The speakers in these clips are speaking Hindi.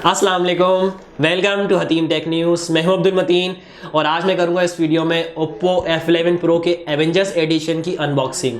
अस्सलाम वालेकुम, welcome to Hatim tech news. मैं हूं अब्दुल मतीन और आज मैं करूंगा इस वीडियो में Oppo F11 Pro के एवेंजर्स एडिशन की अनबॉक्सिंग।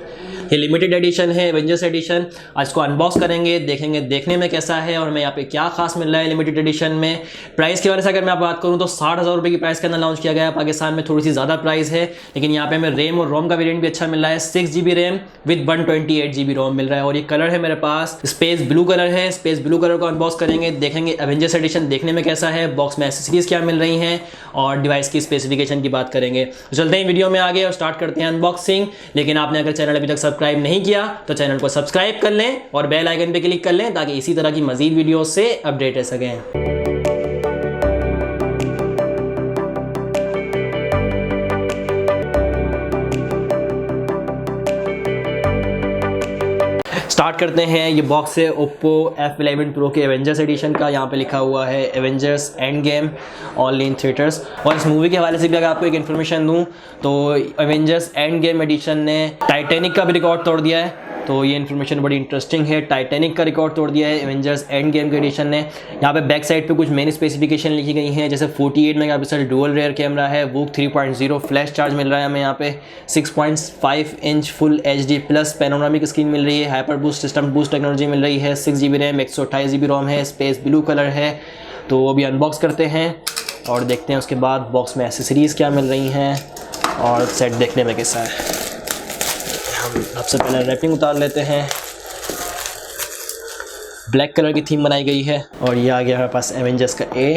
ये लिमिटेड एडिशन है, एवेंजर्स एडिशन। आज इसको अनबॉक्स करेंगे, देखेंगे देखने में कैसा है और हमें यहाँ पे क्या खास मिल रहा है लिमिटेड एडिशन में। प्राइस के बारे से अगर मैं बात करूँ तो 60,000 रुपये की प्राइस के अंदर लॉन्च किया गया है। पाकिस्तान में थोड़ी सी ज़्यादा प्राइस है, लेकिन यहाँ पे हमें रैम और रोम का वेरियंट भी अच्छा मिल रहा है। 6GB रैम विद 128GB रोम मिल रहा है और ये कलर है मेरे पास स्पेस ब्लू कलर है। स्पेस ब्लू कलर को अनबॉक्स करेंगे, देखेंगे एवेंजर्स एडिशन देखने में कैसा है, बॉक्स में एक्सेसरीज क्या मिल रही हैं और डिवाइस की स्पेसिफिकेशन की बात करेंगे। तो चलते हैं वीडियो में आगे और स्टार्ट करते हैं अनबॉक्सिंग। लेकिन आपने अगर चैनल अभी तक सब्सक्राइब नहीं किया तो चैनल को सब्सक्राइब कर लें और बेल आइकन पे क्लिक कर लें ताकि इसी तरह की मजीद वीडियो से अपडेट रह सकें। स्टार्ट करते हैं। ये बॉक्स है Oppo F11 Pro के एवेंजर्स एडिशन का। यहाँ पे लिखा हुआ है Avengers end game only in theatres. और इस मूवी के हवाले से भी अगर आपको एक इन्फॉर्मेशन दूँ तो एवेंजर्स एंड गेम एडिशन ने टाइटैनिक का भी रिकॉर्ड तोड़ दिया है। तो ये इन्फॉर्मेशन बड़ी इंटरेस्टिंग है। टाइटैनिक का रिकॉर्ड तोड़ दिया है एवेंजर्स एंड गेम के एडिशन ने। यहाँ पे बैक साइड पे कुछ मेन स्पेसिफिकेशन लिखी गई हैं, जैसे 48 मेगापिक्सल डुअल रेयर कैमरा है, वो 3.0 फ्लैश चार्ज मिल रहा है हमें। यहाँ पे 6.5 inch full HD plus panoramic screen मिल रही है, hyper boost system boost technology मिल रही है, 6GB रैम 128GB रोम है, स्पेस ब्लू कलर है। तो अभी अनबॉक्स करते हैं और देखते हैं उसके बाद बॉक्स में एसेसरीज़ क्या मिल रही हैं और सेट देखने में कैसा है। हम सबसे पहले रैपिंग उतार लेते हैं। ब्लैक कलर की थीम बनाई गई है और ये आ गया हमारे पास एवेंजर्स का ए।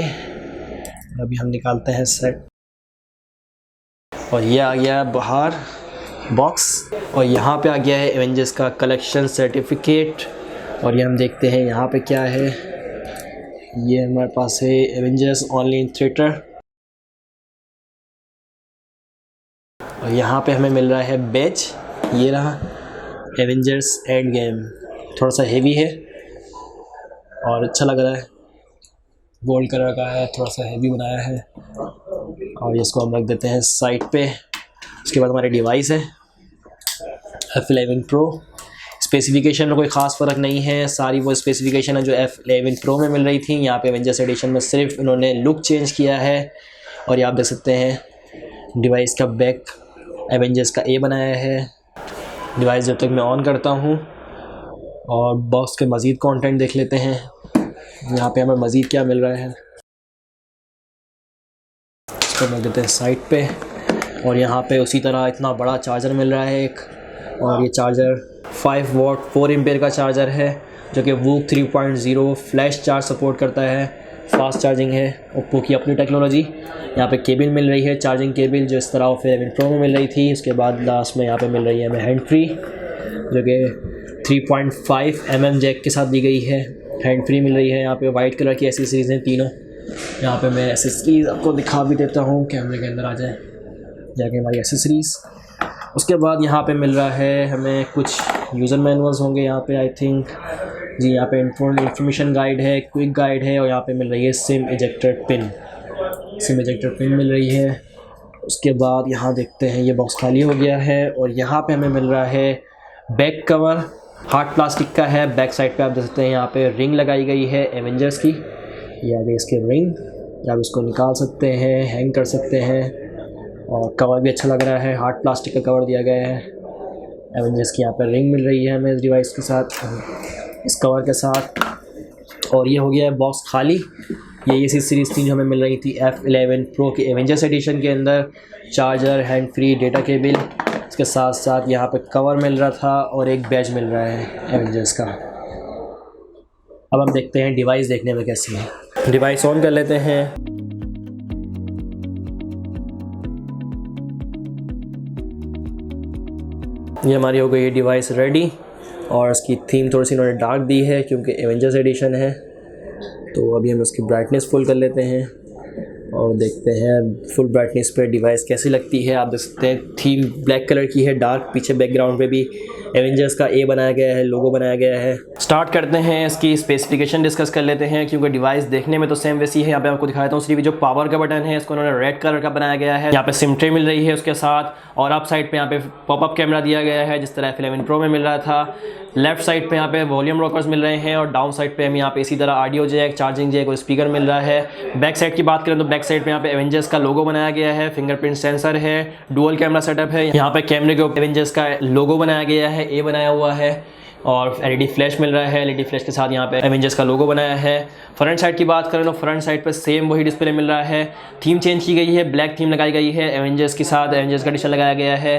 अभी हम निकालते हैं सेट और ये आ गया बाहर बॉक्स और यहाँ पे आ गया है एवेंजर्स का कलेक्शन सर्टिफिकेट। और ये हम देखते हैं यहाँ पे क्या है। ये हमारे पास है एवेंजर्स ओनली इन थिएटर और यहाँ पे हमें मिल रहा है बैच। ये रहा एवेंजर्स एंड गेम। थोड़ा सा हेवी है और अच्छा लग रहा है, गोल्ड कलर का है, थोड़ा सा हेवी बनाया है। और इसको हम रख देते हैं साइड पे। उसके बाद हमारी डिवाइस है F11 Pro। स्पेसिफिकेशन में कोई ख़ास फ़र्क नहीं है, सारी वो स्पेसिफिकेशन है जो F11 Pro में मिल रही थी। यहाँ पे एवेंजर्स एडिशन में सिर्फ इन्होंने लुक चेंज किया है। और ये आप देख सकते हैं डिवाइस का बैक एवेंजर्स का ए बनाया है। डिवाइस जब तक मैं ऑन करता हूँ और बॉक्स के मज़ीद कंटेंट देख लेते हैं। यहाँ पे हमें मज़ीद क्या मिल रहा है, इसको रख देते हैं साइड पे। और यहाँ पे उसी तरह इतना बड़ा चार्जर मिल रहा है एक, और ये चार्जर 5 वाट 4 एम्पेयर का चार्जर है जो कि वो 3.0 फ्लैश चार्ज सपोर्ट करता है। फास्ट चार्जिंग है, ओप्पो की अपनी टेक्नोलॉजी। यहाँ पे केबल मिल रही है, चार्जिंग केबल जो इस तरह F11 Pro में मिल रही थी। उसके बाद लास्ट में यहाँ पे मिल रही है हमें हैंड फ्री जो कि 3.5 mm जैक के साथ दी गई है। हैंड फ्री मिल रही है। यहाँ पे वाइट कलर की एसेसरीज़ हैं तीनों। यहाँ पे मैं एसेसरीज़ आपको दिखा भी देता हूँ, कैमरे के अंदर आ जाए जाके हमारी एसेसरीज़। उसके बाद यहाँ पे मिल रहा है हमें कुछ यूज़र मैनुअल्स होंगे यहाँ पे आई थिंक जी। यहाँ पे इंफॉर्मेशन गाइड है, क्विक गाइड है और यहाँ पे मिल रही है सिम इजेक्टर पिन मिल रही है। उसके बाद यहाँ देखते हैं ये बॉक्स खाली हो गया है और यहाँ पे हमें मिल रहा है बैक कवर। हार्ड प्लास्टिक का है। बैक साइड पे आप देख सकते हैं यहाँ पे रिंग लगाई गई है एवेंजर्स की। ये आ गई इसकी रिंग। आप इसको निकाल सकते हैं, हैंग कर सकते हैं और कवर भी अच्छा लग रहा है। हार्ड प्लास्टिक का कवर दिया गया है। एवेंजर्स की यहाँ पर रिंग मिल रही है हमें इस डिवाइस के साथ, इस कवर के साथ। और ये हो गया है बॉक्स खाली। ये सीरीज़ थी जो हमें मिल रही थी F11 Pro के एवेंजर्स एडिशन के अंदर। Charger, hand free, data cable, इसके साथ साथ यहाँ पे कवर मिल रहा था और एक बैज मिल रहा है एवेंजर्स का। अब हम देखते हैं डिवाइस देखने में कैसी है। डिवाइस ऑन कर लेते हैं। ये हमारी हो गई है डिवाइस रेडी और इसकी थीम थोड़ी सी इन्होंने डार्क दी है क्योंकि एवेंजर्स एडिशन है। तो अभी हम उसकी ब्राइटनेस फुल कर लेते हैं और देखते हैं फुल ब्राइटनेस पे डिवाइस कैसी लगती है। आप देख सकते हैं थीम ब्लैक कलर की है, डार्क। पीछे बैकग्राउंड पे भी एवेंजर्स का ए बनाया गया है, लोगो बनाया गया है। स्टार्ट करते हैं, इसकी स्पेसिफिकेशन डिस्कस कर लेते हैं क्योंकि डिवाइस देखने में तो सेम वैसी है। यहाँ पे आपको दिखाता हूँ, सिर्फ जो पावर का बटन है इसको उन्होंने रेड कलर का बनाया गया है। यहाँ पे सिम ट्रे मिल रही है उसके साथ, और अप साइड पे यहाँ पे पॉपअप कैमरा दिया गया है जिस तरह F11 Pro में मिल रहा था। लेफ्ट साइड पे यहाँ पे वॉल्यूम रॉकर्स मिल रहे हैं, और डाउन साइड पे हमें यहाँ पे इसी तरह ऑडियो जैक, चार्जिंग जैक और स्पीकर मिल रहा है। बैक साइड की बात करें तो बैक साइड पे यहाँ पे एवेंजर्स का लोगो बनाया गया है, फिंगरप्रिंट सेंसर है, डुअल कैमरा सेटअप है। यहाँ पे कैमरे के ऊपर एवेंजर्स का लोगो बनाया गया है, ए बनाया हुआ है, और एलईडी फ्लैश मिल रहा है। एलईडी फ्लैश के साथ यहाँ पे एवेंजर्स का लोगो बनाया है। फ्रंट साइड की बात करें तो फ्रंट साइड पे सेम वही डिस्प्ले मिल रहा है। थीम चेंज की गई है, ब्लैक थीम लगाई गई है, एवेंजर्स के साथ एवेंजर्स का एडिशन लगाया गया है।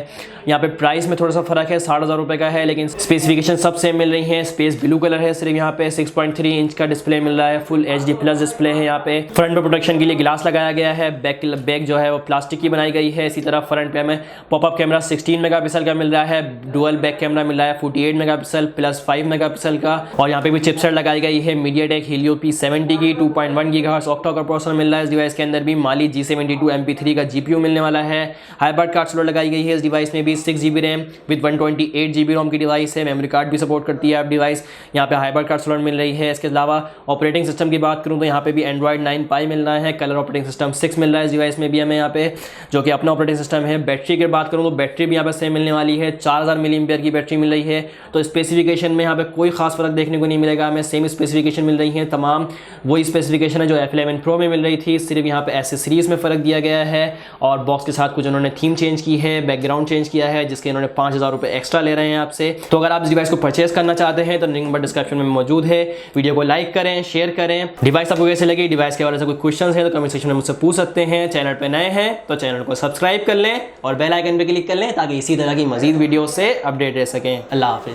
यहाँ पे प्राइस में थोड़ा सा फर्क है, 60,000 रुपये का है, लेकिन स्पेसिफिकेशन सब सेम मिल रही है। स्पेस ब्लू कलर है सिर्फ, यहाँ पे 6.3 इंच का डिस्प्ले मिल रहा है, फुल HD+ डिस्प्ले है। यहाँ पे फ्रंट पे प्रोटेक्शन के लिए ग्लास लगाया गया है, बैक जो है वो प्लास्टिक की बनाई गई है। इसी तरह फ्रंट पे हमें पॉपअप कैमरा 16 मेगापिक्सल का मिल रहा है, डुअल बैक कैमरा मिल रहा है 48 मेगापिक्सल प्लस 5 मेगापिक्सल का, और यहाँ पे भी चिपसेट लगाई गई है MediaTek Helio P70 की 2.1 GHz ऑक्टा का प्रोसेसर मिल रहा है। इस डिवाइस के अंदर भी Mali G72 MP3 का GPU मिलने वाला है। हाइब्रिड कार्ड स्लॉट लगाई गई है इस डिवाइस में भी, 6GB रैम विद 128GB रोम की डिवाइस है। मेमोरी कार्ड भी सपोर्ट करती है आप डिवाइस। यहाँ पे हाइब्रिड कार्ड स्लॉट मिल रही है। इसके अलावा ऑपरेटिंग सिस्टम की बात करूँ तो यहाँ पे भी Android 9 Pie मिल रहा है। कलर ऑपरेटिंग सिस्टम 6 मिल रहा है इस डिवाइस में भी हमें यहाँ पे, जो कि अपना ऑपरेटिंग सिस्टम है। बैटरी की बात करूँ तो बैटरी भी यहाँ पे सेम मिलने वाली है, 4000 mAh की बैटरी मिल रही है। तो स्पेसिफिकेशन में यहाँ पे कोई खास फर्क देखने को नहीं मिलेगा, हमें सेम स्पेसिफिकेशन मिल रही है। तमाम वही स्पेसिफिकेशन है जो F11 Pro में मिल रही थी, सिर्फ यहाँ पे एसेसरीज में फ़र्क दिया गया है। और बॉक्स के साथ कुछ उन्होंने थीम चेंज की है, बैकग्राउंड चेंज किया है, जिसके इन्होंने 5000 रुपये एक्स्ट्रा ले रहे हैं आपसे। तो अगर आप इस डिवाइस को परचेस करना चाहते हैं तो लिंक नंबर डिस्क्रिप्शन में मौजूद है। वीडियो को लाइक करें, शेयर करें। डिवाइस आपको कैसे लगी, डिवाइस के बारे में कोई क्वेश्चन है तो कमेंट सेक्शन में मुझसे पूछ सकते हैं। चैनल पर नए हैं तो चैनल को सब्सक्राइब कर लें और बेल आइकन पर क्लिक कर लें ताकि इसी तरह की मजीद वीडियो से अपडेट रह सकें। अल्लाह हाफिज़।